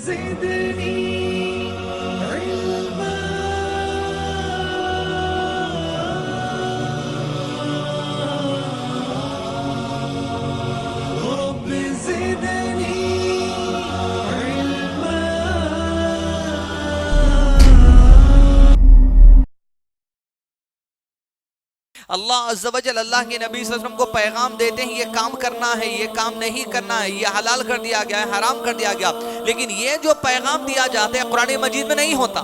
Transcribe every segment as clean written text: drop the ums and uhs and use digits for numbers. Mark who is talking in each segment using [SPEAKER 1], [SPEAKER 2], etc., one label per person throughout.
[SPEAKER 1] زدني علما رب زدني علما.
[SPEAKER 2] اللہ عز و جل اللہ کے نبی صلی اللہ علیہ وسلم کو پیغام دیتے ہیں یہ کام کرنا ہے، یہ کام نہیں کرنا ہے، یہ حلال کر دیا گیا ہے، حرام کر دیا گیا. لیکن یہ جو پیغام دیا جاتا ہے قرآن مجید میں نہیں ہوتا.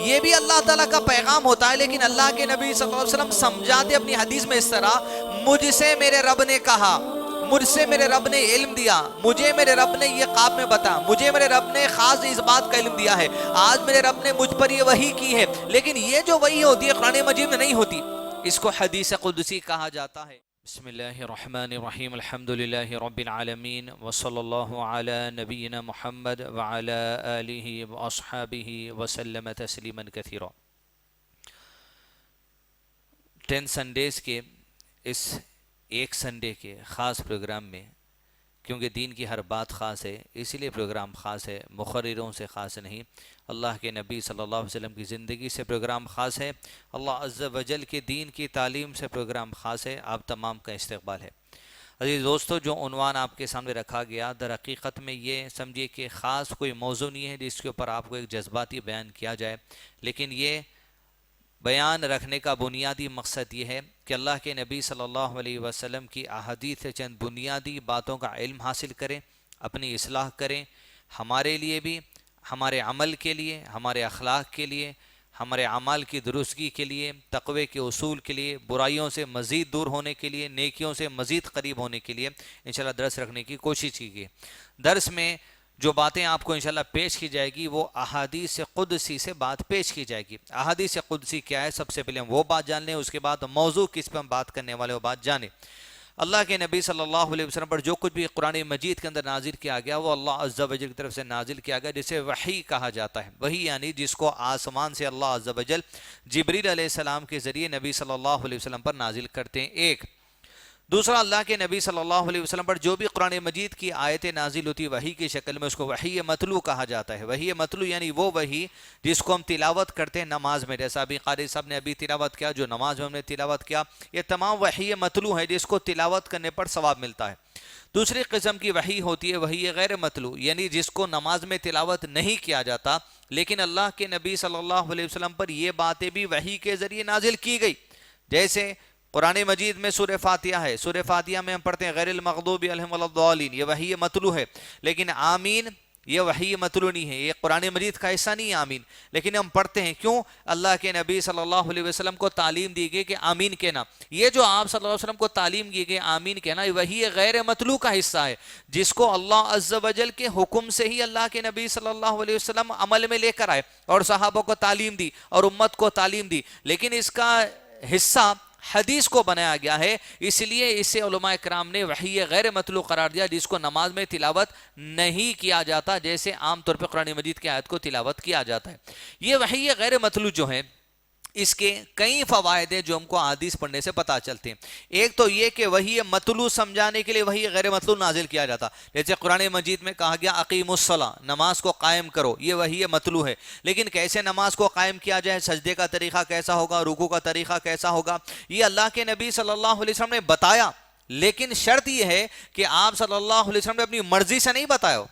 [SPEAKER 2] یہ بھی اللہ تعالیٰ کا پیغام ہوتا ہے، لیکن اللہ کے نبی صلی اللہ علیہ وسلم سمجھاتے اپنی حدیث میں اس طرح: مجھ سے میرے رب نے کہا، مجھ سے میرے رب نے علم دیا، مجھے میرے رب نے یہ خواب میں بتا، مجھے میرے رب نے خاص اس بات کا علم دیا ہے، آج میرے رب نے مجھ پر یہ وحی کی ہے. لیکن یہ جو وحی ہوتی ہے قرآن مجید میں نہیں ہوتی، اس کو حدیث قدسی کہا جاتا ہے. بسم اللہ الرحمن الرحیم، الحمدللہ رب العالمین، وصلی اللہ علی نبینا محمد وعلی آلہ واصحابہ وسلم تسلیما کثیرا. 10 سنڈیز کے اس ایک سنڈے کے خاص پروگرام میں، کیونکہ دین کی ہر بات خاص ہے اسی لیے پروگرام خاص ہے، مقرروں سے خاص نہیں. اللہ کے نبی صلی اللہ علیہ وسلم کی زندگی سے پروگرام خاص ہے، اللہ عز و جل کے دین کی تعلیم سے پروگرام خاص ہے. آپ تمام کا استقبال ہے. عزیز دوستو، جو عنوان آپ کے سامنے رکھا گیا در حقیقت میں یہ سمجھیے کہ خاص کوئی موضوع نہیں ہے جس کے اوپر آپ کو ایک جذباتی بیان کیا جائے، لیکن یہ بیان رکھنے کا بنیادی مقصد یہ ہے کہ اللہ کے نبی صلی اللہ علیہ وسلم کی احادیث سے چند بنیادی باتوں کا علم حاصل کریں، اپنی اصلاح کریں، ہمارے لیے بھی، ہمارے عمل کے لیے، ہمارے اخلاق کے لیے، ہمارے اعمال کی درستگی کے لیے، تقوی کے اصول کے لیے، برائیوں سے مزید دور ہونے کے لیے، نیکیوں سے مزید قریب ہونے کے لیے انشاءاللہ درس رکھنے کی کوشش کی گئی. درس میں جو باتیں آپ کو انشاءاللہ پیش کی جائے گی وہ احادیث قدسی سے بات پیش کی جائے گی. احادیث قدسی کیا ہے، سب سے پہلے ہم وہ بات جان لیں، اس کے بعد موضوع کس پہ ہم بات کرنے والے وہ بات جانیں. اللہ کے نبی صلی اللہ علیہ وسلم پر جو کچھ بھی قرآن مجید کے اندر نازل کیا گیا وہ اللہ عز و جل کی طرف سے نازل کیا گیا، جسے وحی کہا جاتا ہے. وحی یعنی جس کو آسمان سے اللہ عز و جل جبریل علیہ السلام کے ذریعے نبی صلی اللہ علیہ وسلم پر نازل کرتے ہیں. ایک دوسرا، اللہ کے نبی صلی اللہ علیہ وسلم پر جو بھی قرآن مجید کی آیتیں نازل ہوتی وحی کی شکل میں، اس کو وحی متلو کہا جاتا ہے. وحی متلو یعنی وہ وحی جس کو ہم تلاوت کرتے ہیں نماز میں، جیسا ابھی قاری صاحب نے ابھی تلاوت کیا، جو نماز میں ہم نے تلاوت کیا، یہ تمام وحی متلو ہے جس کو تلاوت کرنے پر ثواب ملتا ہے. دوسری قسم کی وحی ہوتی ہے وحی غیر متلو، یعنی جس کو نماز میں تلاوت نہیں کیا جاتا، لیکن اللہ کے نبی صلی اللہ علیہ وسلم پر یہ باتیں بھی وحی کے ذریعے نازل کی گئی. جیسے قرآن مجید میں سورہ فاتحہ ہے، سورہ فاتحہ میں ہم پڑھتے ہیں غیر المغضوب علیہم ولا الضالین، یہ وحی متلو ہے. لیکن آمین یہ وحی متلو نہیں ہے، یہ قرآن مجید کا حصہ نہیں ہے آمین، لیکن ہم پڑھتے ہیں. کیوں؟ اللہ کے نبی صلی اللہ علیہ وسلم کو تعلیم دی گئی کہ آمین کہنا. یہ جو آپ صلی اللہ علیہ وسلم کو تعلیم دی گئی آمین کہنا، وحی غیر متلو کا حصہ ہے، جس کو اللہ عز و جل کے حکم سے ہی اللہ کے نبی صلی اللہ علیہ وسلم عمل میں لے کر آئے اور صحابہ کو تعلیم دی اور امت کو تعلیم دی. لیکن اس کا حصہ حدیث کو بنایا گیا ہے، اس لیے اسے علماء کرام نے وحی غیر متلو قرار دیا، جس کو نماز میں تلاوت نہیں کیا جاتا جیسے عام طور پہ قرآن مجید کی آیت کو تلاوت کیا جاتا ہے. یہ وحی غیر متلو جو ہے اس کے کئی فوائد ہیں جو ہم کو حدیث پڑھنے سے پتہ چلتے ہیں. ایک تو یہ کہ وحی متلو سمجھانے کے لیے وحی غیر متلو نازل کیا جاتا، جیسے قرآن مجید میں کہا گیا اقیم الصلاۃ، نماز کو قائم کرو، یہ وحی متلو ہے. لیکن کیسے نماز کو قائم کیا جائے، سجدے کا طریقہ کیسا ہوگا، رکوع کا طریقہ کیسا ہوگا، یہ اللہ کے نبی صلی اللہ علیہ وسلم نے بتایا. لیکن شرط یہ ہے کہ آپ صلی اللہ علیہ وسلم نے اپنی مرضی سے نہیں بتایا ہو.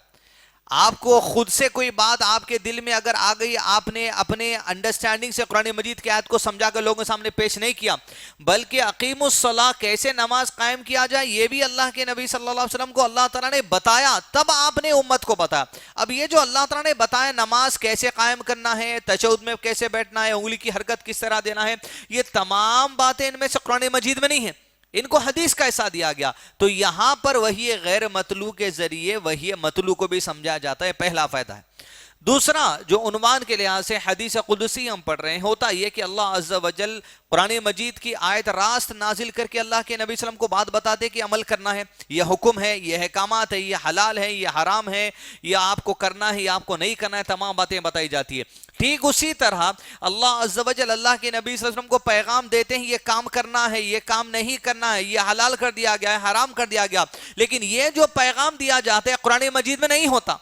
[SPEAKER 2] آپ کو خود سے کوئی بات آپ کے دل میں اگر آ گئی، آپ نے اپنے انڈرسٹینڈنگ سے قرآن مجید کی آیت کو سمجھا کر لوگوں کے سامنے پیش نہیں کیا، بلکہ اقیم الصلاۃ کیسے نماز قائم کیا جائے یہ بھی اللہ کے نبی صلی اللہ علیہ وسلم کو اللہ تعالیٰ نے بتایا، تب آپ نے امت کو بتایا. اب یہ جو اللہ تعالیٰ نے بتایا نماز کیسے قائم کرنا ہے، تشہد میں کیسے بیٹھنا ہے، انگلی کی حرکت کس طرح دینا ہے، یہ تمام باتیں ان میں سے قرآن مجید میں نہیں ہیں، ان کو حدیث کا حصہ دیا گیا. تو یہاں پر وحی غیر متلو کے ذریعے وحی متلو کو بھی سمجھا جاتا ہے، پہلا فائدہ ہے. دوسرا جو عنوان کے لحاظ سے حدیث قدسی ہم پڑھ رہے ہیں، ہوتا یہ کہ اللہ عز و جل قرآن مجید کی آیت راست نازل کر کے اللہ کے نبی صلی اللہ علیہ وسلم کو بات بتاتے کہ عمل کرنا ہے، یہ حکم ہے، یہ احکامات ہے، یہ حلال ہے، یہ حرام ہے، یہ آپ کو کرنا ہے، یہ آپ کو نہیں کرنا ہے، تمام باتیں بتائی جاتی ہے. ٹھیک اسی طرح اللہ عز و جل اللہ کے نبی صلی اللہ علیہ وسلم کو پیغام دیتے ہیں یہ کام کرنا ہے، یہ کام نہیں کرنا ہے، یہ حلال کر دیا گیا ہے، حرام کر دیا گیا. لیکن یہ جو پیغام دیا جاتا ہے قرآن مجید میں نہیں ہوتا.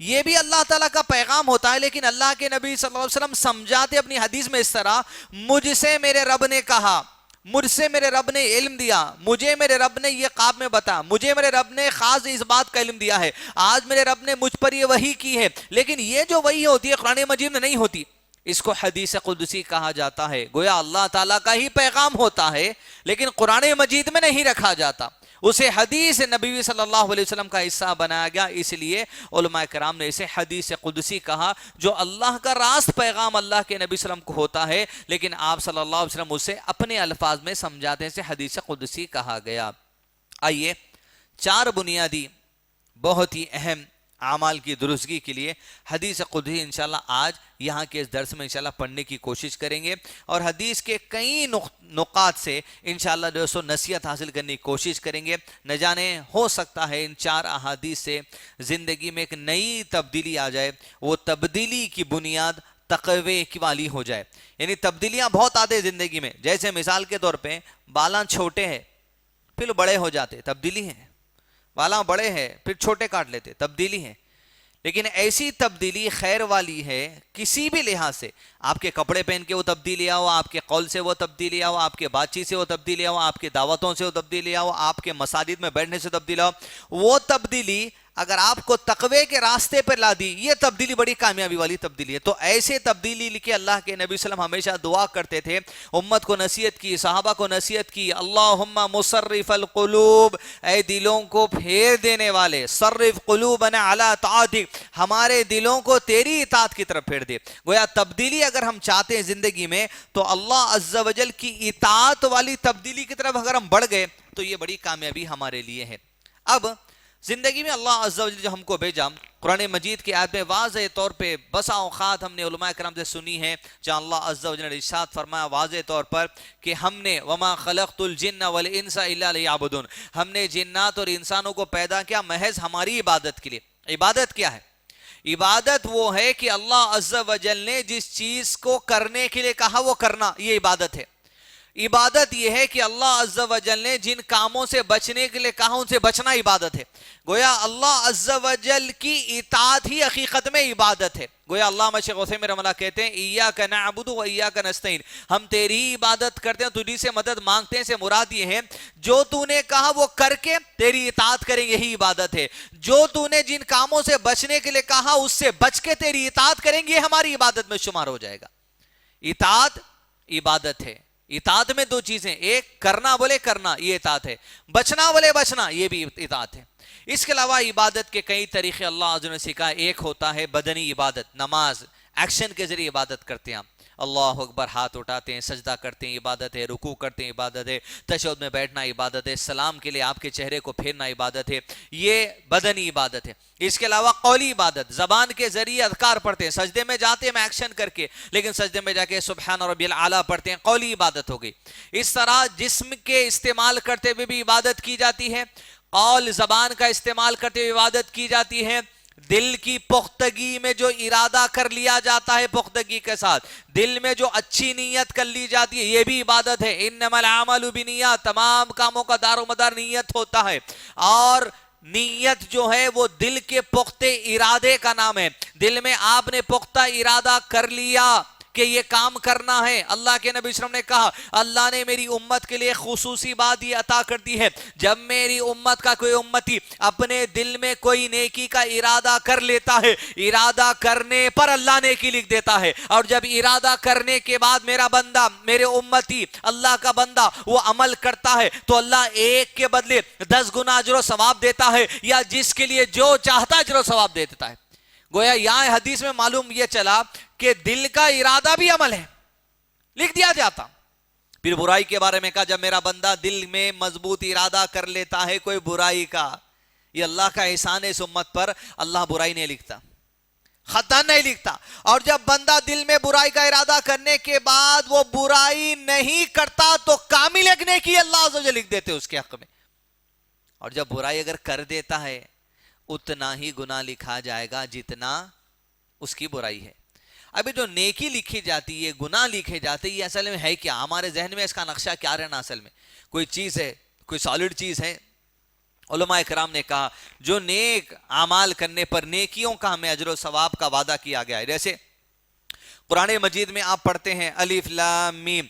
[SPEAKER 2] یہ بھی اللہ تعالیٰ کا پیغام ہوتا ہے، لیکن اللہ کے نبی صلی اللہ علیہ وسلم سمجھاتے اپنی حدیث میں اس طرح، مجھ سے میرے رب نے کہا، مجھ سے میرے رب نے علم دیا، مجھے میرے رب نے یہ خواب میں بتا، مجھے میرے رب نے خاص اس بات کا علم دیا ہے، آج میرے رب نے مجھ پر یہ وحی کی ہے۔ لیکن یہ جو وحی ہوتی ہے قرآن مجید میں نہیں ہوتی، اس کو حدیث قدسی کہا جاتا ہے۔ گویا اللہ تعالیٰ کا ہی پیغام ہوتا ہے لیکن قرآن مجید میں نہیں رکھا جاتا، اسے حدیث نبی صلی اللہ علیہ وسلم کا حصہ بنایا گیا، اس لیے علماء کرام نے اسے حدیث قدسی کہا، جو اللہ کا راست پیغام اللہ کے نبی صلی اللہ علیہ وسلم کو ہوتا ہے لیکن آپ صلی اللہ علیہ وسلم اسے اپنے الفاظ میں سمجھاتے ہیں، اسے حدیث قدسی کہا گیا۔ آئیے 4 بنیادی بہت ہی اہم اعمال کی درستگی کے لیے حدیث قدسی انشاءاللہ آج یہاں کے اس درس میں انشاءاللہ پڑھنے کی کوشش کریں گے، اور حدیث کے کئی نقاط سے انشاءاللہ دوستو نصیحت حاصل کرنے کی کوشش کریں گے۔ نہ جانے ہو سکتا ہے ان 4 احادیث سے زندگی میں ایک نئی تبدیلی آ جائے، وہ تبدیلی کی بنیاد تقوی کی والی ہو جائے۔ یعنی تبدیلیاں بہت آتے ہیں زندگی میں، جیسے مثال کے طور پہ بالاں چھوٹے ہیں پھر بڑے ہو جاتے، تبدیلی ہے، بالاں بڑے ہیں پھر چھوٹے کاٹ لیتے، تبدیلی ہے۔ لیکن ایسی تبدیلی خیر والی ہے کسی بھی لحاظ سے، آپ کے کپڑے پہن کے وہ تبدیلی آؤ، آپ کے قول سے وہ تبدیلی آؤ، آپ کے بات چیت سے وہ تبدیلی آؤ، آپ کے دعوتوں سے وہ تبدیلی آؤ، آپ کے مساجد میں بیٹھنے سے تبدیلی آؤ، وہ تبدیلی اگر آپ کو تقوی کے راستے پر لا دی، یہ تبدیلی بڑی کامیابی والی تبدیلی ہے۔ تو ایسے تبدیلی لکھے اللہ کے نبی صلی اللہ علیہ وسلم ہمیشہ دعا کرتے تھے، امت کو نصیحت کی، صحابہ کو نصیحت کی، اللہم مصرف القلوب، اے دلوں کو پھیر دینے والے، صرف قلوبنا علی طاعتک، ہمارے دلوں کو تیری اطاعت کی طرف پھیر دے۔ گویا تبدیلی اگر ہم چاہتے ہیں زندگی میں تو اللہ عز و جل کی اطاعت والی تبدیلی کی طرف اگر ہم بڑھ گئے تو یہ بڑی کامیابی ہمارے لیے ہے۔ اب زندگی میں اللہ عز و جل جو ہم کو بھیجا، قرآن مجید کی آیت میں واضح طور پہ بسا اوقات ہم نے علماء کرام سے سنی ہے جہاں اللہ عز و جل نے ارشاد فرمایا واضح طور پر کہ ہم نے وما خلقت الجن والانس الا لیعبدون، ہم نے جنات اور انسانوں کو پیدا کیا محض ہماری عبادت کے لیے۔ عبادت کیا ہے؟ عبادت وہ ہے کہ اللہ عز و جل نے جس چیز کو کرنے کے لیے کہا وہ کرنا، یہ عبادت ہے۔ عبادت یہ ہے کہ اللہ عز و جل نے جن کاموں سے بچنے کے لیے کہا ان سے بچنا عبادت ہے۔ گویا اللہ عز و جل کی اطاعت ہی حقیقت میں عبادت ہے۔ گویا علامہ شیخ عثیمین رحمہ اللہ کہتے ہیں ایاک نعبد و ایاک نستعین، ہم تیری عبادت کرتے ہیں، تجھی سے مدد مانگتے ہیں، سے مراد یہ ہے جو تو نے کہا وہ کر کے تیری اطاعت کریں، یہی عبادت ہے۔ جو تو نے جن کاموں سے بچنے کے لیے کہا اس سے بچ کے تیری اطاعت کریں گے، یہ ہماری عبادت میں شمار ہو جائے گا۔ اطاعت عبادت ہے۔ اطاعت میں 2 چیزیں، ایک کرنا بولے کرنا، یہ اطاعت ہے، بچنا بولے بچنا، یہ بھی اطاعت ہے۔ اس کے علاوہ عبادت کے کئی طریقے اللہ عز و جل نے سکھائے۔ ایک ہوتا ہے بدنی عبادت، نماز، ایکشن کے ذریعے عبادت کرتے ہیں ہم، اللہ اکبر ہاتھ اٹھاتے ہیں، سجدہ کرتے ہیں، عبادت ہے، رکوع کرتے ہیں، عبادت ہے، تشہد میں بیٹھنا عبادت ہے، سلام کے لیے آپ کے چہرے کو پھیرنا عبادت ہے، یہ بدنی عبادت ہے۔ اس کے علاوہ قولی عبادت، زبان کے ذریعے اذکار پڑھتے ہیں، سجدے میں جاتے ہیں ایکشن کر کے، لیکن سجدے میں جا کے سبحان ربی الاعلیٰ پڑھتے ہیں، قولی عبادت ہو گئی۔ اس طرح جسم کے استعمال کرتے ہوئے بھی عبادت کی جاتی ہے، قول زبان کا استعمال کرتے ہوئے عبادت کی جاتی ہے، دل کی پختگی میں جو ارادہ کر لیا جاتا ہے پختگی کے ساتھ، دل میں جو اچھی نیت کر لی جاتی ہے، یہ بھی عبادت ہے۔ انما الاعمال بالنیات، تمام کاموں کا دار و مدار نیت ہوتا ہے، اور نیت جو ہے وہ دل کے پختہ ارادے کا نام ہے۔ دل میں آپ نے پختہ ارادہ کر لیا کہ یہ کام کرنا ہے۔ اللہ کے نبی صلی اللہ علیہ وسلم نے کہا اللہ نے میری امت کے لیے خصوصی بات یہ عطا کر دی ہے، جب میری امت کا کوئی امتی اپنے دل میں کوئی نیکی کا ارادہ کر لیتا ہے، ارادہ کرنے پر اللہ نیکی لکھ دیتا ہے، اور جب ارادہ کرنے کے بعد میرا بندہ، میرے امتی، اللہ کا بندہ وہ عمل کرتا ہے تو اللہ 1 کے بدلے 10 گنا اجر و ثواب دیتا ہے، یا جس کے لیے جو چاہتا اجر و ثواب دے دیتا ہے۔ گویا یہاں حدیث میں معلوم یہ چلا کہ دل کا ارادہ بھی عمل ہے، لکھ دیا جاتا۔ پھر برائی کے بارے میں کہا جب میرا بندہ دل میں مضبوط ارادہ کر لیتا ہے کوئی برائی کا، یہ اللہ کا احسان ہے اس امت پر، اللہ برائی نہیں لکھتا، خطا نہیں لکھتا، اور جب بندہ دل میں برائی کا ارادہ کرنے کے بعد وہ برائی نہیں کرتا تو کامل ایک نیکی اللہ عز و جل لکھ دیتے اس کے حق میں، اور جب برائی اگر کر دیتا ہے اتنا ہی گناہ لکھا جائے گا جتنا اس کی برائی ہے۔ ابھی جو نیکی لکھی جاتی ہے، گناہ لکھے جاتے ہیں، یہ اصل میں ہے کیا؟ ہمارے ذہن میں اس کا نقشہ کیا رہنا؟ اصل میں کوئی چیز ہے، کوئی سالڈ چیز ہے، علماء کرام نے کہا جو نیک اعمال کرنے پر نیکیوں کا ہمیں اجر و ثواب کا وعدہ کیا گیا ہے. جیسے قرآن مجید میں آپ پڑھتے ہیں الف لام میم.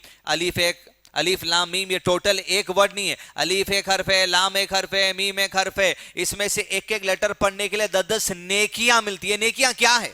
[SPEAKER 2] الف لام میم یہ ٹوٹل ایک ورڈ نہیں ہے. الف ایک حرف ہے، لام ایک حرف ہے، میم ایک حرف ہے. اس میں سے ایک ایک لیٹر پڑھنے کے لیے 10 نیکیاں ملتی ہیں. نیکیاں کیا ہے؟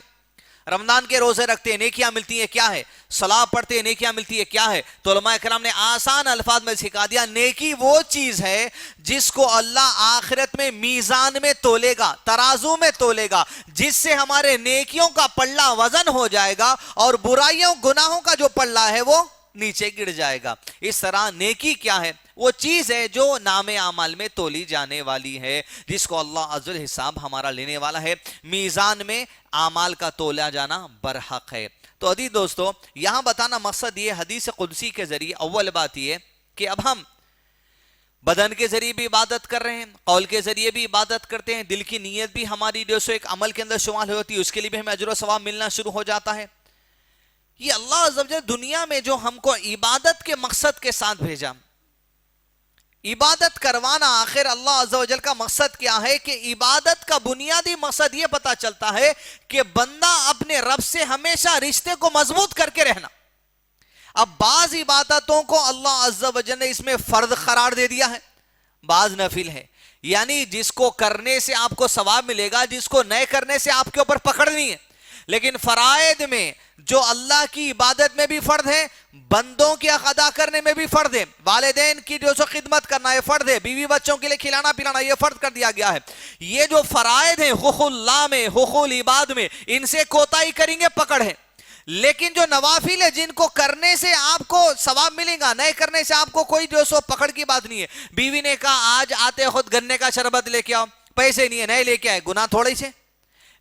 [SPEAKER 2] رمضان کے روزے رکھتے ہیں، نیکیاں ملتی ہیں. کیا ہے؟ صلاۃ پڑھتے ہیں، نیکیاں ملتی ہے. کیا ہے؟ تو علماء کرام نے آسان الفاظ میں سکھا دیا، نیکی وہ چیز ہے جس کو اللہ آخرت میں میزان میں تولے گا، ترازو میں تولے گا، جس سے ہمارے نیکیوں کا پلڑا وزن ہو جائے گا اور برائیوں گناہوں کا جو پلڑا ہے وہ نیچے گر جائے گا. اس طرح نیکی کیا ہے؟ وہ چیز ہے جو نام اعمال میں تولی جانے والی ہے، جس کو اللہ عز و جل حساب ہمارا لینے والا ہے. میزان میں اعمال کا تولا جانا برحق ہے. تو عزیز دوستو، یہاں بتانا مقصد یہ حدیث قدسی کے ذریعے اول بات یہ کہ اب ہم بدن کے ذریعے بھی عبادت کر رہے ہیں، قول کے ذریعے بھی عبادت کرتے ہیں، دل کی نیت بھی ہماری جو سو ایک عمل کے اندر شمال ہوتی ہے، اس کے لیے بھی ہمیں اجر و ثواب ملنا شروع ہو جاتا ہے. یہ اللہ عز و جل دنیا میں جو ہم کو عبادت کے مقصد کے ساتھ بھیجا، عبادت کروانا، آخر اللہ عز و جل کا مقصد کیا ہے کہ عبادت کا بنیادی مقصد یہ پتا چلتا ہے کہ بندہ اپنے رب سے ہمیشہ رشتے کو مضبوط کر کے رہنا. اب بعض عبادتوں کو اللہ عز و جل نے اس میں فرض قرار دے دیا ہے، بعض نفل ہے، یعنی جس کو کرنے سے آپ کو ثواب ملے گا، جس کو نئے کرنے سے آپ کے اوپر پکڑنی ہے. لیکن فرائض میں جو اللہ کی عبادت میں بھی فرض ہے، بندوں کے حق ادا کرنے میں بھی فرض ہے، والدین کی جو سو خدمت کرنا یہ فرض ہے، بیوی بچوں کے لیے کھلانا پلانا یہ فرض کر دیا گیا ہے. یہ جو فرائض ہیں حقوق اللہ میں، حقوق العباد میں، ان سے کوتاہی کریں گے پکڑ ہے. لیکن جو نوافل ہے جن کو کرنے سے آپ کو ثواب ملے گا، نئے کرنے سے آپ کو کوئی جو سو پکڑ کی بات نہیں ہے. بیوی نے کہا آج آتے خود گنے کا شربت لے کے آؤ، پیسے نہیں ہے، نئے لے کے آئے، گناہ تھوڑے سے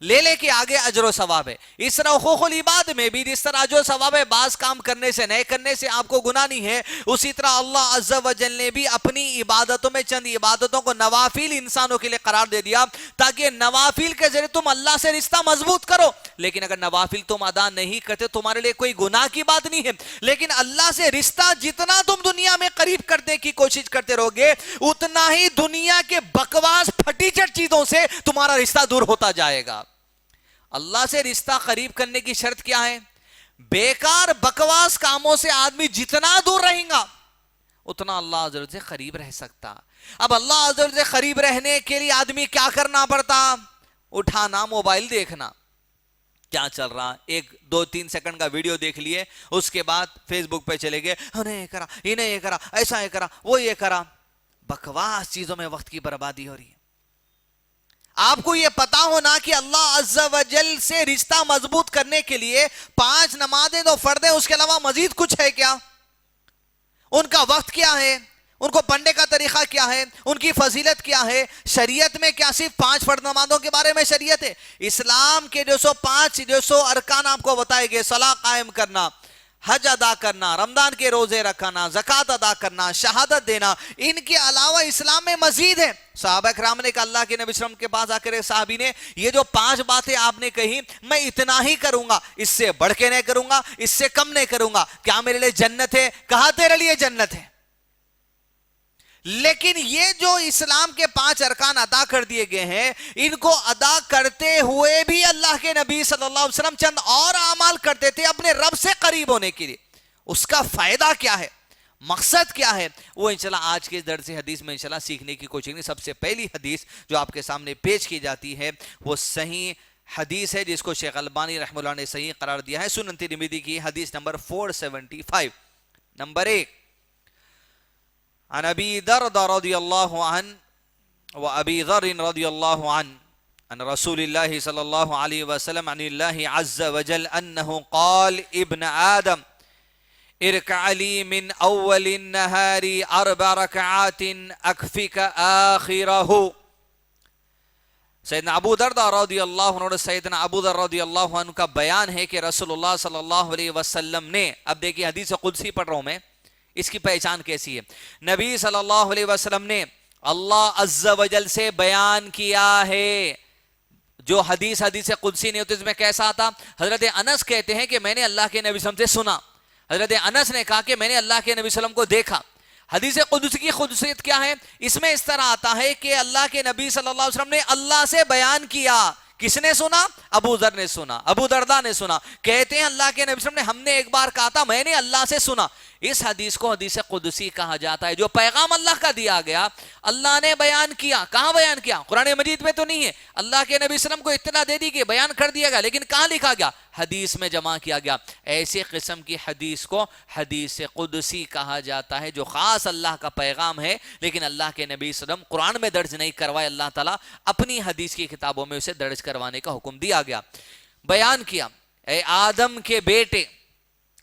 [SPEAKER 2] لے لے کے آگے اجر و ثواب ہے. اس طرح حقوق العباد میں بھی جس طرح اجر و ثواب ہے، بعض کام کرنے سے نئے کرنے سے آپ کو گناہ نہیں ہے، اسی طرح اللہ عز و جل نے بھی اپنی عبادتوں میں چند عبادتوں کو نوافل انسانوں کے لیے قرار دے دیا تاکہ نوافل کے ذریعے تم اللہ سے رشتہ مضبوط کرو. لیکن اگر نوافل تم ادا نہیں کرتے تمہارے لیے کوئی گناہ کی بات نہیں ہے، لیکن اللہ سے رشتہ جتنا تم دنیا میں قریب کرنے کی کوشش کرتے رہو گے اتنا ہی دنیا کے بکواس پھٹیچر چیزوں سے تمہارا رشتہ دور ہوتا جائے گا. اللہ سے رشتہ قریب کرنے کی شرط کیا ہے؟ بیکار بکواس کاموں سے آدمی جتنا دور رہے گا اتنا اللہ عز و جل سے قریب رہ سکتا. اب اللہ عز و جل سے قریب رہنے کے لیے آدمی کیا کرنا پڑتا؟ اٹھانا، موبائل دیکھنا کیا چل رہا، 1-2-3 سیکنڈ کا ویڈیو دیکھ لیے، اس کے بعد فیس بک پہ چلے گئے، انہیں یہ کرا، انہیں یہ کرا، ایسا یہ کرا، وہ یہ کرا. بکواس چیزوں میں وقت کی بربادی ہو رہی ہے. آپ کو یہ پتا ہونا کہ اللہ عز و جل سے رشتہ مضبوط کرنے کے لیے 5 نمازیں تو فرض ہیں، اس کے علاوہ مزید کچھ ہے کیا؟ ان کا وقت کیا ہے؟ ان کو پڑھنے کا طریقہ کیا ہے؟ ان کی فضیلت کیا ہے؟ شریعت میں کیا صرف 5 فرض نمازوں کے بارے میں شریعت ہے؟ اسلام کے 5 ارکان آپ کو بتائے گئے، صلاۃ قائم کرنا، حج ادا کرنا، رمضان کے روزے رکھنا، زکوٰۃ ادا کرنا، شہادت دینا. ان کے علاوہ اسلام میں مزید ہے. صحابہ کرام نے کہا اللہ کے نبی صلی اللہ علیہ وسلم کے پاس آ کر صحابی نے یہ جو 5 باتیں آپ نے کہی میں اتنا ہی کروں گا، اس سے بڑھ کے نہیں کروں گا، اس سے کم نہیں کروں گا، کیا میرے لیے جنت ہے؟ کہا تیرے لیے جنت ہے. لیکن یہ جو اسلام کے 5 ارکان ادا کر دیے گئے ہیں، ان کو ادا کرتے ہوئے بھی اللہ کے نبی صلی اللہ علیہ وسلم چند اور اعمال کرتے تھے اپنے رب سے قریب ہونے کے لیے. اس کا فائدہ کیا ہے؟ مقصد کیا ہے؟ وہ انشاءاللہ آج کے درس حدیث میں انشاءاللہ سیکھنے کی کوشش کریں. سب سے پہلی حدیث جو آپ کے سامنے پیش کی جاتی ہے وہ صحیح حدیث ہے جس کو شیخ البانی رحمہ اللہ نے صحیح قرار دیا ہے. سنن ترمذی کی حدیث نمبر 475. نمبر 1 عن ابی درد رضی اللہ عنہ و ابی ذر رضی اللہ عنہ عن رسول اللہ صلی اللہ علیہ وسلم عن اللہ عز وجل انه قال ابن آدم ارکع لی من اول النہار 4 رکعات اکفک آخرہ. سیدنا ابو دردہ رضی اللہ عنہ، سیدنا ابو در رضی اللہ عنہ کا بیان ہے کہ رسول اللہ صلی اللہ علیہ وسلم نے، اب دیکھیں حدیث قدسی پڑھ رہا ہوں میں، اس کی پہچان کیسی ہے. نبی صلی اللہ علیہ وسلم نے اللہ عز و جل سے بیان کیا ہے. جو حدیث قدسی نہیں ہوتی اس میں کیسا آتا؟ حضرت انس کہتے ہیں کہ میں نے اللہ کے نبی صلی اللہ علیہ وسلم سے سنا. حضرت انس نے کہا کہ میں نے اللہ کے نبی صلی اللہ علیہ وسلم کو دیکھا. حدیث قدسی کی خصوصیت کیا ہے؟ اس میں اس طرح آتا ہے کہ اللہ کے نبی صلی اللہ علیہ وسلم نے اللہ سے بیان کیا. کس نے سنا؟ ابو ذر نے سنا, ابو درداء نے سنا. کہتے ہیں اللہ کے نبی صلی اللہ علیہ وسلم نے, ہم نے ایک بار کہا تھا میں نے اللہ سے سنا. اس حدیث کو حدیث قدسی کہا جاتا ہے. جو پیغام اللہ کا دیا گیا اللہ نے بیان کیا. کہاں بیان کیا؟ قرآن مجید میں تو نہیں ہے. اللہ کے نبی صلی اللہ علیہ وسلم کو اطلاع دے دی کہ بیان کر دیا گیا, لیکن کہاں لکھا گیا؟ حدیث میں جمع کیا گیا. ایسے قسم کی حدیث کو حدیث قدسی کہا جاتا ہے, جو خاص اللہ کا پیغام ہے لیکن اللہ کے نبی صلی اللہ علیہ وسلم قرآن میں درج نہیں کروائے, اللہ تعالیٰ اپنی حدیث کی کتابوں میں اسے درج کروانے کا حکم دیا گیا. بیان کیا, اے آدم کے بیٹے.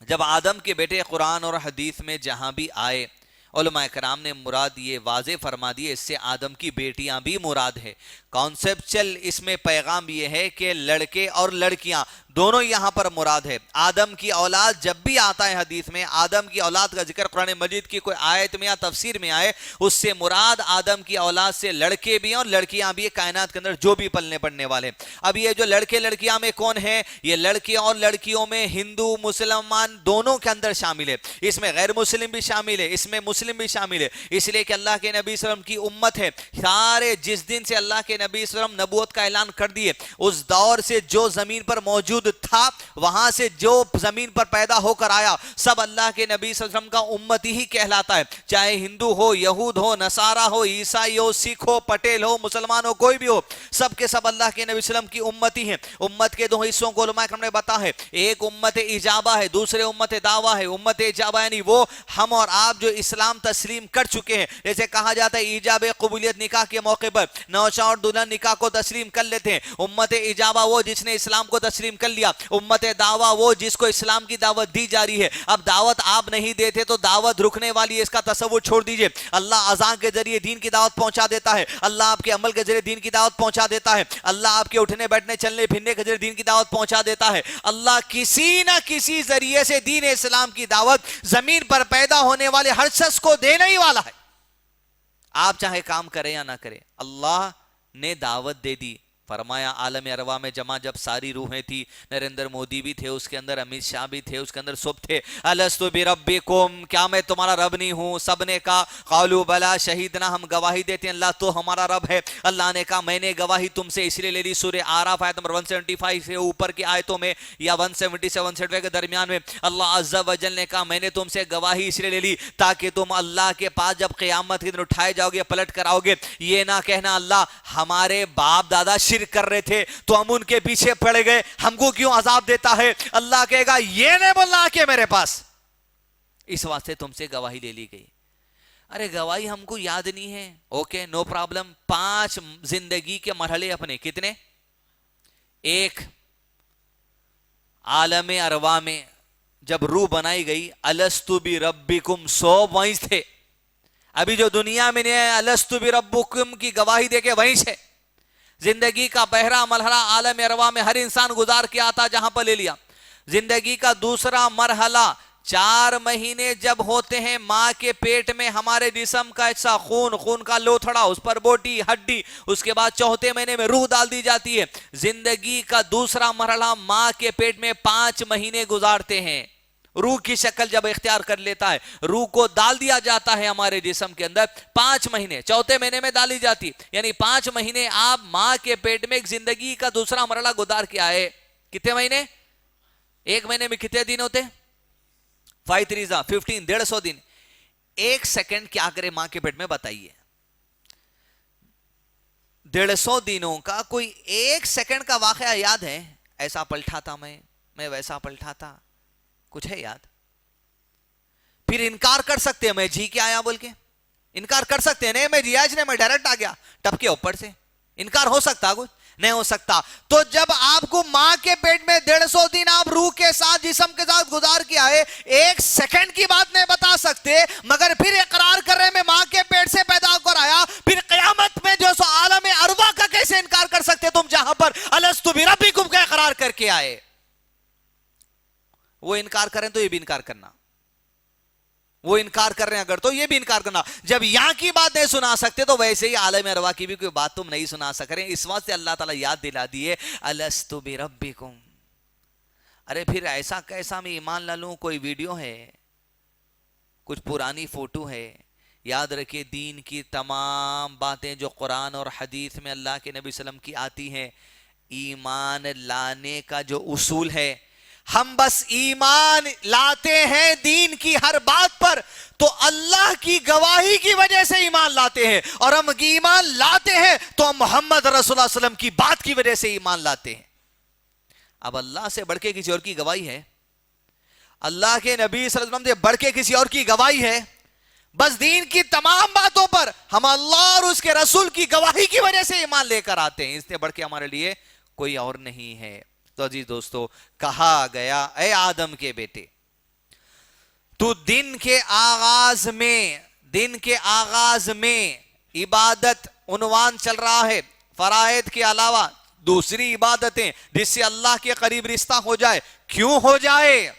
[SPEAKER 2] جب آدم کے بیٹے قرآن اور حدیث میں جہاں بھی آئے, علماء کرام نے مراد یہ واضح فرما دیے, اس سے آدم کی بیٹیاں بھی مراد ہے. کانسیپچل اس میں پیغام یہ ہے کہ لڑکے اور لڑکیاں دونوں یہاں پر مراد ہے. آدم کی اولاد جب بھی آتا ہے حدیث میں, آدم کی اولاد کا ذکر قرآن مجید کی کوئی آیت میں یا تفسیر میں آئے, اس سے مراد آدم کی اولاد سے لڑکے بھی ہیں اور لڑکیاں بھی, کائنات کے اندر جو بھی پلنے پڑنے والے. اب یہ جو لڑکے لڑکیاں میں کون ہیں؟ یہ لڑکے اور لڑکیوں میں ہندو مسلمان دونوں کے اندر شامل ہے. اس میں غیر مسلم بھی شامل ہے, اس میں مسلم بھی شامل ہے. اس لیے کہ اللہ کے نبی صلی اللہ علیہ وسلم کی امت ہے. سارے جس دن سے اللہ کے نبی صلی اللہ علیہ وسلم نبوت کا اعلان کر دیے, اس دور سے جو زمین پر موجود تھا, وہاں سے جو زمین پر پیدا ہو کر آیا, سب اللہ کے نبی صلی اللہ علیہ وسلم کا امتی ہی کہلاتا ہے. چاہے ہندو ہو, یہود ہو, نصارہ ہو, عیسائی ہو, سکھ ہو, پٹیل ہو, مسلمان ہو, کوئی بھی ہو, سب کے سب اللہ کے نبی صلی اللہ علیہ وسلم کی امتی ہیں. امت کے دو حصوں کو علماء کرام نے بتا ہے, ایک امت اجابہ ہے, دوسرے امت دعویٰ ہے. امت اجابہ یعنی وہ ہم اور آپ جو اسلام تسلیم کر چکے ہیں. جیسے کہا جاتا ہے ایجاب قبولیت نکاح کے موقع پر نوشا اور دلہن نکاح کو تسلیم کر لیتے ہیں. امت اجابہ وہ جس نے اسلام کو تسلیم کر لیا. امت دعویٰ وہ جس کو اسلام کی دعوت دی جا رہی ہے. اب دعوت آپ نہیں دیتے تو دعوت رکنے والی ہے, اس کا تصور چھوڑ دیجئے. اللہ اذان کے ذریعے دین کی دعوت پہنچا دیتا ہے, اللہ آپ کے عمل کے ذریعے دین کی دعوت پہنچا دیتا ہے, اللہ آپ کے اٹھنے بیٹھنے چلنے پھرنے کے ذریعے دین کی دعوت پہنچا دیتا ہے. اللہ کسی نہ کسی ذریعے سے دین اسلام کی دعوت زمین پر پیدا ہونے والے ہر شخص کو دینے ہی والا ہے. آپ چاہے کام کریں یا نہ کریں, اللہ نے دعوت دے دی. فرمایا عالم ارواح میں جمع جب ساری روحیں تھی, نریندر مودی بھی تھے اس کے اندر, امت شاہ بھی تھے اس کے اندر, سب تھے. الستو بربکم, کیا میں تمہارا رب نہیں ہوں؟ سب نے کہا قالوا بلا شہیدنا, ہم گواہی دیتے ہیں اللہ تو ہمارا رب ہے. اللہ نے کہا میں نے گواہی تم سے اس لیے لے لی. سورہ آراف آیت نمبر 175 سے اوپر کی آیتوں میں یا 170 سے 170 کے درمیان میں اللہ عز و جل نے کہا میں نے تم سے گواہی اس لیے لے لی تاکہ تم اللہ کے پاس جب قیامت کے دن اٹھائے جاؤ گے, پلٹ کر آؤ گے, یہ نہ کہنا اللہ ہمارے باپ دادا شرک کر رہے تھے تو ہم ان کے پیچھے پڑ گئے, ہم کو کیوں عذاب دیتا ہے. اللہ کہے گا یہ نہیں بولنا کہ میرے پاس, اس واسطے تم سے گواہی لے لی گئی. ارے گواہی ہم کو یاد نہیں ہے, اوکے نو پرابلم. 5 زندگی کے مرحلے اپنے کتنے؟ ایک عالم ارواح میں جب روح بنائی گئی, الستو بربکم, 100 وہیں تھے. ابھی جو دنیا میں نے الستو بربکم کی گواہی دے کے وہیں سے زندگی کا پہلا مرحلہ عالم ارواح میں ہر انسان گزار کے آتا جہاں پر لے لیا. زندگی کا دوسرا مرحلہ 4 مہینے جب ہوتے ہیں ماں کے پیٹ میں ہمارے جسم کا ایسا خون کا لوتھڑا, اس پر بوٹی ہڈی, اس کے بعد 4تھے مہینے میں روح ڈال دی جاتی ہے. زندگی کا دوسرا مرحلہ ماں کے پیٹ میں 5 مہینے گزارتے ہیں. روح کی شکل جب اختیار کر لیتا ہے, روح کو ڈال دیا جاتا ہے ہمارے جسم کے اندر 5 مہینے, 4تھے مہینے میں ڈالی جاتی, یعنی 5 مہینے آپ ماں کے پیٹ میں ایک زندگی کا دوسرا مرحلہ گزار کے آئے. کتنے مہینے؟ ایک مہینے میں کتنے دن ہوتے؟ 5 3 15, 150 دن. 1 سیکنڈ کیا کرے ماں کے پیٹ میں بتائیے. 150 دنوں کا کوئی 1 سیکنڈ کا واقعہ یاد ہے؟ ایسا پلٹا تھا میں ویسا پلٹا تھا, کچھ ہے یاد؟ پھر انکار کر سکتے ہیں میں جی کے آیا بول کے, انکار کر سکتے ہیں نہیں میں جی آج نہیں, میں ڈائریکٹ آ گیا ٹپ کے اوپر سے. انکار ہو سکتا کچھ نہیں ہو سکتا. تو جب آپ کو ماں کے پیٹ میں 150 دن آپ روح کے ساتھ جسم کے ساتھ گزار کے آئے, 1 سیکنڈ کی بات نہیں بتا سکتے, مگر پھر اقرار کر رہے میں ماں کے پیٹ سے پیدا ہو کر آیا. پھر قیامت میں جو سو عالم ارواح کا کیسے انکار کر سکتے تم جہاں پر الستو بربکم کا اقرار کر کے آئے؟ وہ انکار کریں تو یہ بھی انکار کرنا, وہ انکار کر رہے ہیں اگر تو یہ بھی انکار کرنا. جب یہاں کی بات نہیں سنا سکتے تو ویسے ہی عالم ارواح کی بھی کوئی بات تم نہیں سنا سک رہے. اس واسطے اللہ تعالیٰ یاد دلا دیے الستو بربکم. ارے پھر ایسا کیسا میں ایمان نہ لوں؟ کوئی ویڈیو ہے, کچھ پرانی فوٹو ہے, یاد رکھیے دین کی تمام باتیں جو قرآن اور حدیث میں اللہ کے نبی صلی اللہ علیہ وسلم کی آتی ہیں، ایمان لانے کا جو اصول ہے، ہم بس ایمان لاتے ہیں دین کی ہر بات پر تو اللہ کی گواہی کی وجہ سے ایمان لاتے ہیں، اور ہم ایمان لاتے ہیں تو ہم محمد رسول اللہ صلی اللہ علیہ وسلم کی بات کی وجہ سے ایمان لاتے ہیں۔ اب اللہ سے بڑھ کے کسی اور کی گواہی ہے؟ اللہ کے نبی صلی اللہ علیہ وسلم سے بڑھ کے کسی اور کی گواہی ہے؟ بس دین کی تمام باتوں پر ہم اللہ اور اس کے رسول کی گواہی کی وجہ سے ایمان لے کر آتے ہیں، اس سے بڑھ کے ہمارے لیے کوئی اور نہیں ہے۔ تو عزیز دوستو، کہا گیا اے آدم کے بیٹے، تو دن کے آغاز میں عبادت عنوان چل رہا ہے، فرائض کے علاوہ دوسری عبادتیں جس سے اللہ کے قریب رشتہ ہو جائے، کیوں ہو جائے؟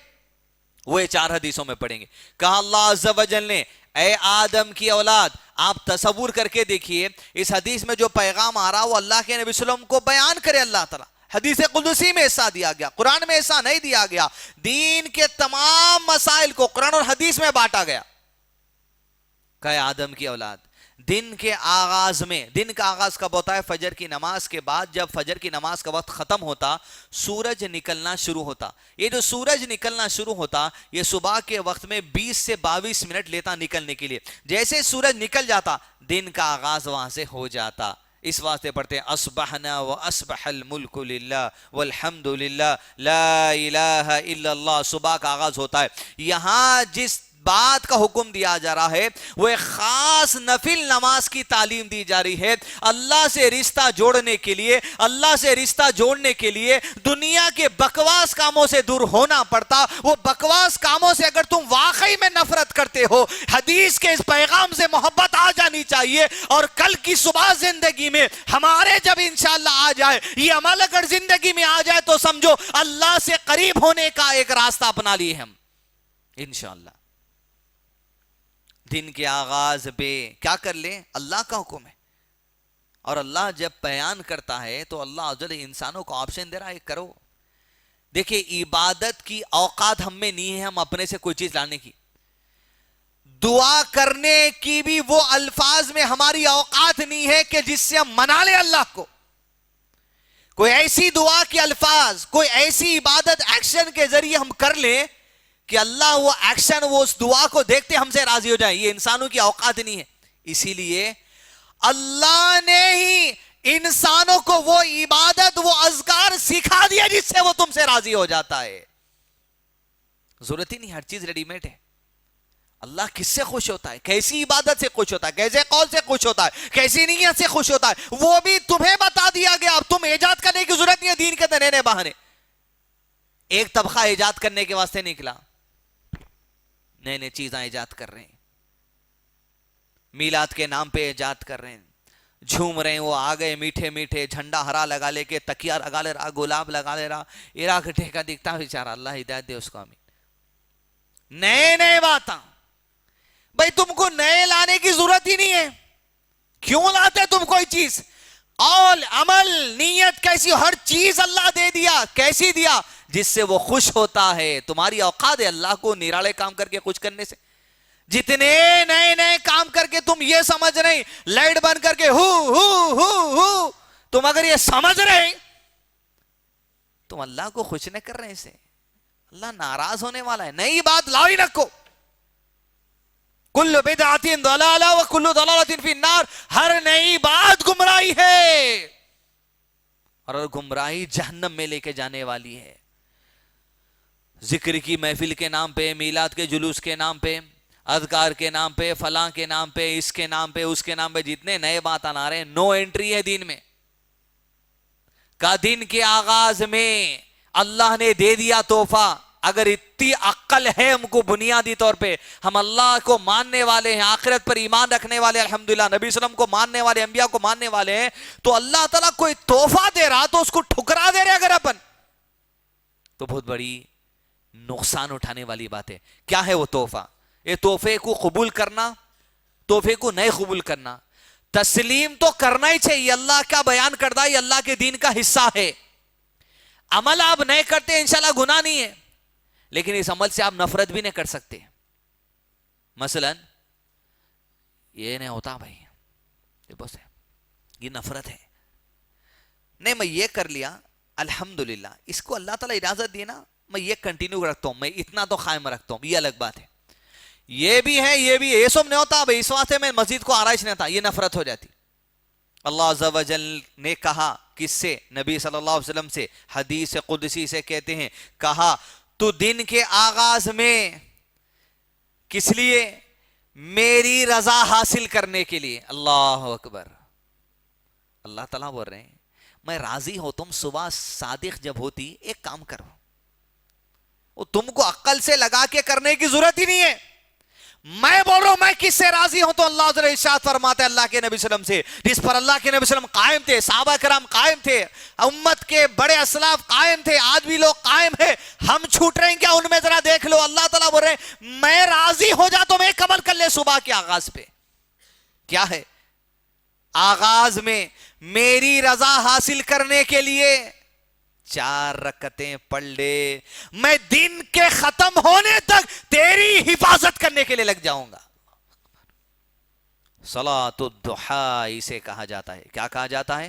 [SPEAKER 2] وہ 4 حدیثوں میں پڑھیں گے۔ کہا اللہ عز و جل نے اے آدم کی اولاد، آپ تصور کر کے دیکھیے اس حدیث میں جو پیغام آ رہا وہ اللہ کے نبی صلی اللہ علیہ وسلم کو بیان کرے اللہ تعالیٰ۔ حدیث قدسی میں ایسا دیا گیا، قرآن میں ایسا نہیں دیا گیا، دین کے تمام مسائل کو قرآن اور حدیث میں بانٹا گیا۔ کہ آدم کی اولاد، دن کے آغاز میں، دن کا آغاز کب ہوتا ہے؟ فجر کی نماز کے بعد، جب فجر کی نماز کا وقت ختم ہوتا، سورج نکلنا شروع ہوتا۔ یہ جو سورج نکلنا شروع ہوتا، یہ صبح کے وقت میں 20 سے 22 منٹ لیتا نکلنے کے لیے۔ جیسے سورج نکل جاتا، دن کا آغاز وہاں سے ہو جاتا۔ اس واسطے پڑھتے ہیں اصبحنا واصبح الملک للہ والحمد للہ لا الہ الا اللہ، صبح کا آغاز ہوتا ہے۔ یہاں جس بات کا حکم دیا جا رہا ہے وہ ایک خاص نفل نماز کی تعلیم دی جا رہی ہے۔ اللہ سے رشتہ جوڑنے کے لیے، اللہ سے رشتہ جوڑنے کے لیے دنیا کے بکواس کاموں سے دور ہونا پڑتا۔ وہ بکواس کاموں سے اگر تم واقعی میں نفرت کرتے ہو، حدیث کے اس پیغام سے محبت آ جانی چاہیے، اور کل کی صبح زندگی میں ہمارے جب انشاءاللہ آ جائے، یہ عمل اگر زندگی میں آ جائے تو سمجھو اللہ سے قریب ہونے کا ایک راستہ اپنا لیے ہم انشاءاللہ۔ دن کے آغاز پہ کیا کر لیں؟ اللہ کا حکم ہے، اور اللہ جب بیان کرتا ہے تو اللہ عزوجل انسانوں کو آپشن دے رہا ہے، کرو۔ دیکھیں عبادت کی اوقات ہم میں نہیں ہے ہم اپنے سے کوئی چیز لانے کی، دعا کرنے کی بھی وہ الفاظ میں ہماری اوقات نہیں ہے کہ جس سے ہم منا لیں اللہ کو۔ کوئی ایسی دعا کے الفاظ، کوئی ایسی عبادت ایکشن کے ذریعے ہم کر لیں کہ اللہ وہ ایکشن، وہ اس دعا کو دیکھتے ہم سے راضی ہو جائیں، یہ انسانوں کی اوقات نہیں ہے۔ اسی لیے اللہ نے ہی انسانوں کو وہ عبادت، وہ اذکار سکھا دیا جس سے وہ تم سے راضی ہو جاتا ہے۔ ضرورت ہی نہیں، ہر چیز ریڈی میڈ ہے۔ اللہ کس سے خوش ہوتا ہے، کیسی عبادت سے خوش ہوتا ہے، کیسے قول سے خوش ہوتا ہے، کیسی نیت سے خوش ہوتا ہے، وہ بھی تمہیں بتا دیا گیا۔ اب تم ایجاد کرنے کی ضرورت نہیں ہے دین کے اندر نئے بہانے۔ ایک طبقہ ایجاد کرنے کے واسطے نکلا، نئے نئے چیزاں ایجاد کر رہے ہیں، میلاد کے نام پہ ایجاد کر رہے ہیں، جھوم رہے ہیں۔ وہ آ گئے میٹھے میٹھے، جھنڈا ہرا لگا لے کے، تکیہ لگا لے رہا، گلاب لگا لے رہا، عراق ٹھیکا دکھتا بیچارہ، اللہ ہدایت دے اس کو، آمین۔ نئے نئے باتاں، بھائی تم کو نئے لانے کی ضرورت ہی نہیں ہے، کیوں لاتے تم کوئی چیز؟ قول، عمل، نیت کیسی، ہر چیز اللہ دے دیا۔ کیسی دیا؟ جس سے وہ خوش ہوتا ہے۔ تمہاری اوقات ہے اللہ کو نراڑے کام کر کے خوش کرنے سے؟ جتنے نئے نئے کام کر کے تم یہ سمجھ رہے لائٹ بند کر کے ہو تم اگر یہ سمجھ رہے تم اللہ کو خوش نہ کر رہے سے، اللہ ناراض ہونے والا ہے۔ نئی بات لاؤ ہی رکھو، کل بدعۃ ضلالہ وکل ضلالۃ فی النار، ہر نئی بات گمراہی ہے، اور گمراہی جہنم میں لے کے جانے والی ہے۔ ذکر کی محفل کے نام پہ، میلاد کے جلوس کے نام پہ، اذکار کے نام پہ، فلاں کے نام پہ، اس کے نام پہ، اس کے نام پہ، جتنے نئے بات آ رہے ہیں، نو انٹری ہے دین میں۔ کا دن کے آغاز میں اللہ نے دے دیا تحفہ، اگر اتنی عقل ہے ہم کو بنیادی طور پہ، ہم اللہ کو ماننے والے ہیں، آخرت پر ایمان رکھنے والے، الحمدللہ نبی صلی اللہ علیہ وسلم کو ماننے والے، انبیاء کو ماننے والے ہیں، تو اللہ تعالیٰ کوئی تحفہ دے رہا تو اس کو ٹھکرا دے رہے اگر اپن، تو بہت بڑی نقصان اٹھانے والی بات ہے۔ کیا ہے وہ تحفہ؟ یہ تحفے کو قبول کرنا، تحفے کو نہیں قبول کرنا، تسلیم تو کرنا ہی چاہیے۔ اللہ کا بیان کردہ یہ اللہ کے دین کا حصہ ہے۔ عمل آپ نہیں کرتے انشاءاللہ گناہ نہیں ہے، لیکن اس عمل سے آپ نفرت بھی نہیں کر سکتے۔ مثلا یہ نہیں ہوتا بھائی، یہ بس ہے، یہ نفرت ہے. نہیں میں یہ کر لیا الحمدللہ، اس کو اللہ تعالیٰ اجازت دی نا، میں یہ کنٹینیو رکھتا ہوں، میں اتنا تو قائم رکھتا ہوں، یہ الگ بات ہے. یہ بھی ہے، یہ بھی ہے، یہ سب نہیں ہوتا بھائی. اس واسطے میں مسجد کو آرائش نہیں تھا، یہ نفرت ہو جاتی. اللہ عز و جل نے کہا کس سے؟ نبی صلی اللہ علیہ وسلم سے، حدیث قدسی سے کہتے ہیں، کہا تو دن کے آغاز میں کس لیے؟ میری رضا حاصل کرنے کے لیے. اللہ اکبر. اللہ تعالیٰ بول رہے ہیں میں راضی ہوں. تم صبح صادق جب ہوتی ایک کام کرو، وہ تم کو عقل سے لگا کے کرنے کی ضرورت ہی نہیں ہے. میں بول رہا ہوں میں کس سے راضی ہوں؟ تو اللہ تعالیٰ ارشاد فرماتے ہیں اللہ کے نبی صلی اللہ علیہ وسلم سے، جس پر اللہ کے نبی صلی اللہ علیہ وسلم قائم تھے، صحابہ کرام قائم تھے، امت کے بڑے اسلاف قائم تھے، آج بھی لوگ قائم ہیں. ہم چھوٹ رہے ہیں کیا ان میں؟ ذرا دیکھ لو. اللہ تعالیٰ بول رہے ہیں میں راضی ہو جا تو میں ایک عمل کر لے صبح کے آغاز پہ. کیا ہے؟ آغاز میں میری رضا حاصل کرنے کے لیے 4 رکعتیں پڑھ لے، میں دن کے ختم ہونے تک تیری حفاظت کرنے کے لیے لگ جاؤں گا. صلاۃ الضحیٰ اسے کہا جاتا ہے. کیا کہا جاتا ہے؟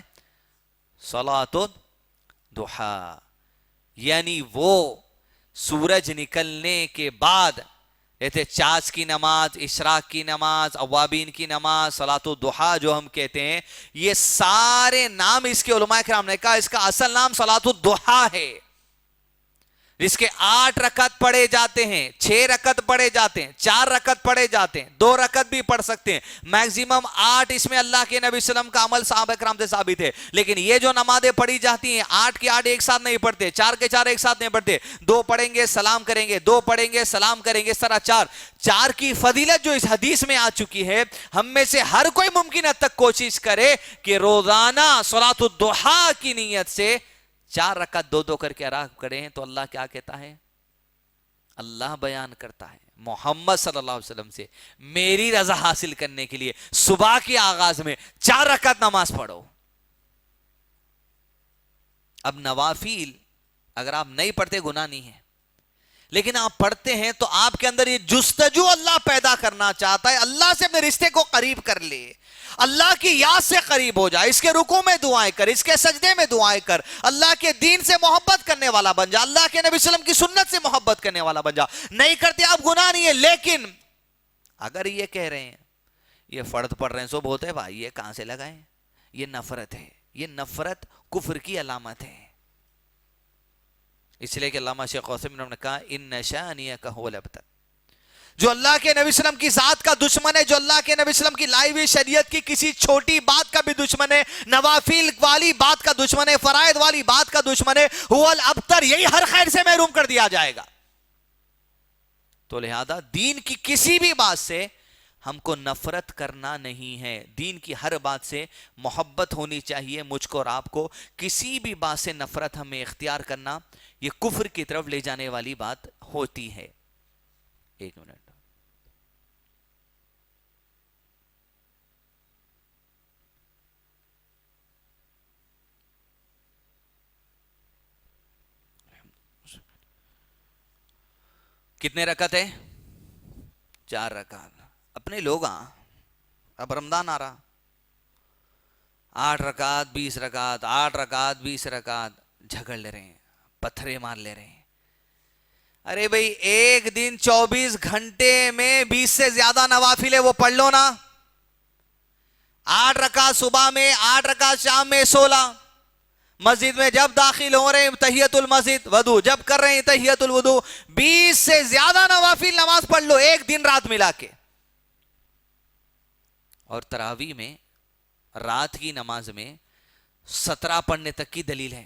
[SPEAKER 2] صلاۃ الضحیٰ، یعنی وہ سورج نکلنے کے بعد کہتے چاش کی نماز، اشراق کی نماز، اوابین کی نماز، صلاۃ الضحیٰ جو ہم کہتے ہیں، یہ سارے نام اس کے علماء کرام نے کہا اس کا اصل نام صلاۃ الضحیٰ ہے. اس کے 8 رکعت پڑھے جاتے ہیں، 6 رکعت پڑھے جاتے ہیں، 4 رکعت پڑھے جاتے ہیں، 2 رکعت بھی پڑھ سکتے ہیں، میکزیمم 8. اس میں اللہ کے نبی صلی اللہ علیہ وسلم کا عمل صحابہ کرام سے ثابت ہے. لیکن یہ جو نمازیں پڑھی جاتی ہیں 8 کی 8 ایک ساتھ نہیں پڑھتے، 4 کے 4 ایک ساتھ نہیں پڑھتے. 2 پڑھیں گے سلام کریں گے، 2 پڑھیں گے سلام کریں گے، اس طرح 4 کی فضیلت جو اس حدیث میں آ چکی ہے. ہم میں سے ہر کوئی ممکن حد تک کوشش کرے کہ روزانہ صلاۃ الضحیٰ کی نیت سے 4 رکعت 2 کر کے ادا کریں. تو اللہ کیا کہتا ہے؟ اللہ بیان کرتا ہے محمد صلی اللہ علیہ وسلم سے، میری رضا حاصل کرنے کے لیے صبح کے آغاز میں 4 رکعت نماز پڑھو. اب نوافل اگر آپ نہیں پڑھتے گناہ نہیں ہے، لیکن آپ پڑھتے ہیں تو آپ کے اندر یہ جستجو اللہ پیدا کرنا چاہتا ہے، اللہ سے اپنے رشتے کو قریب کر لے، اللہ کی یاد سے قریب ہو جائے، اس کے رکوع میں دعائیں کر، اس کے سجدے میں دعائیں کر، اللہ کے دین سے محبت کرنے والا بن جا، اللہ کے نبی صلی اللہ علیہ وسلم کی سنت سے محبت کرنے والا بن جا. نہیں کرتے آپ گناہ نہیں ہے. لیکن اگر یہ کہہ رہے ہیں یہ فرض پڑھ رہے ہیں سب ہوتا ہے بھائی، یہ کہاں سے لگائیں؟ یہ نفرت ہے. یہ نفرت کفر کی علامت ہے. اس لیے کہ علامہ شیخ قاسم نے کہا ان شانئک ھو الابتر، جو اللہ کے نبی صلی اللہ علیہ وسلم کی ذات کا دشمن ہے، جو اللہ کے نبی صلی اللہ علیہ وسلم کی لائی ہوئی شریعت کی کسی چھوٹی بات کا بھی دشمن ہے، نوافل والی بات کا دشمن ہے، فرائض والی بات کا دشمن ہے، ھو الابتر، یہی ہر خیر سے محروم کر دیا جائے گا. تو لہذا دین کی کسی بھی بات سے ہم کو نفرت کرنا نہیں ہے، دین کی ہر بات سے محبت ہونی چاہیے. مجھ کو اور آپ کو کسی بھی بات سے نفرت ہمیں اختیار کرنا یہ کفر کی طرف لے جانے والی بات ہوتی ہے. ایک منٹ. کتنے رکعت ہے؟ 4 رکعت. اپنے لوگ اب رمضان آ رہا، 8 رکعت 20 رکعت، 8 رکعت 20 رکعت جھگڑ لے رہے ہیں، پتھرے مار لے رہے ہیں. ارے بھئی ایک دن 24 گھنٹے میں 20 سے زیادہ نوافل ہے، وہ پڑھ لو نا. 8 رکعت صبح میں، 8 رکعت شام میں، 16 مسجد میں جب داخل ہو رہے ہیں تحیت المسجد، وضو جب کر رہے ہیں تحیت الوضو، 20 سے زیادہ نوافل نماز پڑھ لو ایک دن رات ملا کے. اور تراویح میں رات کی نماز میں 17 پڑھنے تک کی دلیل ہے،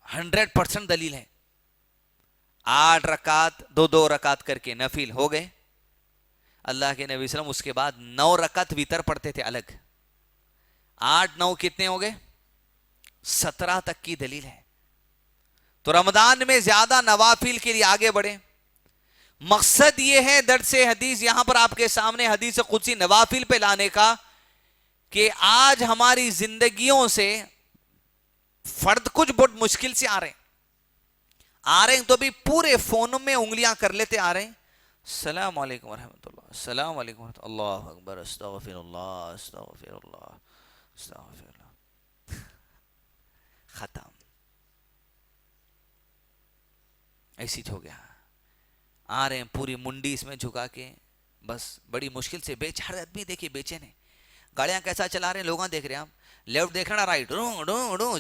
[SPEAKER 2] 100% دلیل ہے. 8 رکعت 2 رکعت کر کے نفل ہو گئے. اللہ کے نبی صلی اللہ علیہ وسلم اس کے بعد 9 رکعت وتر پڑھتے تھے الگ. 8 9 کتنے ہو گئے؟ 17 تک کی دلیل ہے. تو رمضان میں زیادہ نوافل کے لیے آگے بڑھیں. مقصد یہ ہے درس حدیث یہاں پر آپ کے سامنے حدیث قدسی نوافل پہ لانے کا کہ آج ہماری زندگیوں سے فرد کچھ بہت مشکل سے آ رہے ہیں تو بھی پورے فونوں میں انگلیاں کر لیتے آ رہے ہیں. السلام علیکم ورحمۃ اللہ، السلام علیکم ورحمۃ اللہ اکبر، استغفر اللہ استغفر اللہ استغفر اللہ، ختم، ایسی ہو گیا. آ رہے ہیں پوری منڈی اس میں جھکا کے، بس بڑی مشکل سے ہر آدمی دیکھیے بے چین ہے. گاڑیاں کیسا چلا رہے ہیں، لوگاں دیکھ رہے ہیں، ہم لیفٹ دیکھ رہے ہیں رائٹ،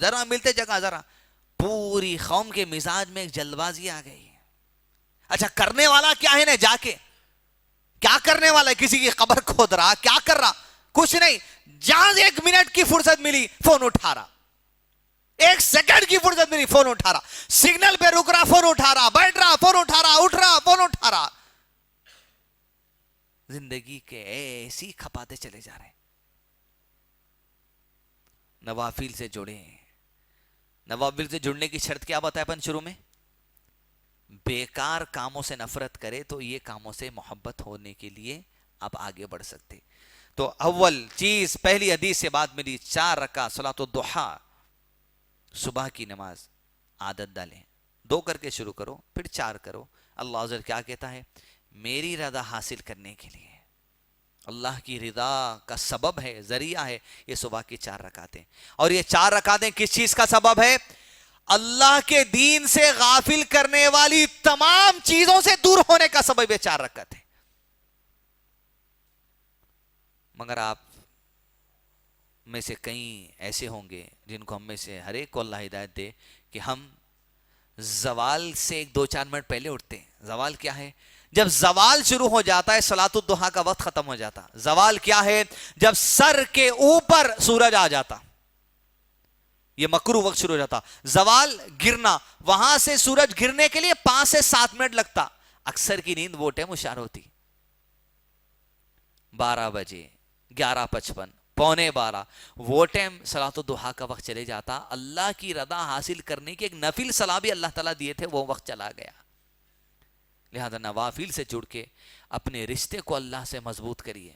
[SPEAKER 2] ذرا ملتے جگہ ذرا. پوری قوم کے مزاج میں ایک جلد بازی آ گئی. اچھا کرنے والا کیا ہے نا، جا کے کیا کرنے والا ہے، کسی کی قبر کھود رہا، کیا کر رہا، کچھ نہیں. جہاں 1 منٹ کی فرصت ملی فون اٹھا رہا، 1 سیکنڈ کی فرصت ملی فون اٹھا رہا، سگنل پہ رک رہا فون اٹھا رہا، بیٹھ رہا فون اٹھا رہا، اٹھ رہا فون اٹھا رہا. زندگی کے ایسی کھپاتے چلے جا رہے ہیں. نوافل سے جڑے. نوافل سے جڑنے کی شرط کیا بتایا اپن شروع میں؟ بیکار کاموں سے نفرت کرے تو یہ کاموں سے محبت ہونے کے لیے آپ آگے بڑھ سکتے. تو اول چیز پہلی حدیث سے بات ملی 4 رکعت صلاۃ الضحیٰ، صبح کی نماز عادت ڈالیں. 2 کر کے شروع کرو، پھر 4 کرو. اللہ عزوجل کیا کہتا ہے؟ میری رضا حاصل کرنے کے لیے، اللہ کی رضا کا سبب ہے، ذریعہ ہے یہ صبح کی 4 رکعتیں. اور یہ 4 رکعتیں کس چیز کا سبب ہے؟ اللہ کے دین سے غافل کرنے والی تمام چیزوں سے دور ہونے کا سبب یہ 4 رکعتیں. مگر آپ میں سے کئی ایسے ہوں گے جن کو ہم میں سے ہر ایک کو اللہ ہدایت دے کہ ہم زوال سے 2-4 منٹ پہلے اٹھتے ہیں. زوال کیا ہے؟ جب زوال شروع ہو جاتا ہے صلاۃ الضحیٰ کا وقت ختم ہو جاتا. زوال کیا ہے؟ جب سر کے اوپر سورج آ جاتا، یہ مکروہ وقت شروع ہو جاتا. زوال گرنا، وہاں سے سورج گرنے کے لیے 5 سے 7 منٹ لگتا. اکثر کی نیند وہ ٹائم ہوشیار ہوتی 12 بجے، 11:55، 11:45، وہ ٹائم صلاۃ الضحیٰ کا وقت چلے جاتا. اللہ کی رضا حاصل کرنے کی ایک نفل صلاح بھی اللہ تعالیٰ دیے تھے، وہ وقت چلا گیا. لہذا نوافل سے جڑ کے اپنے رشتے کو اللہ سے مضبوط کریے.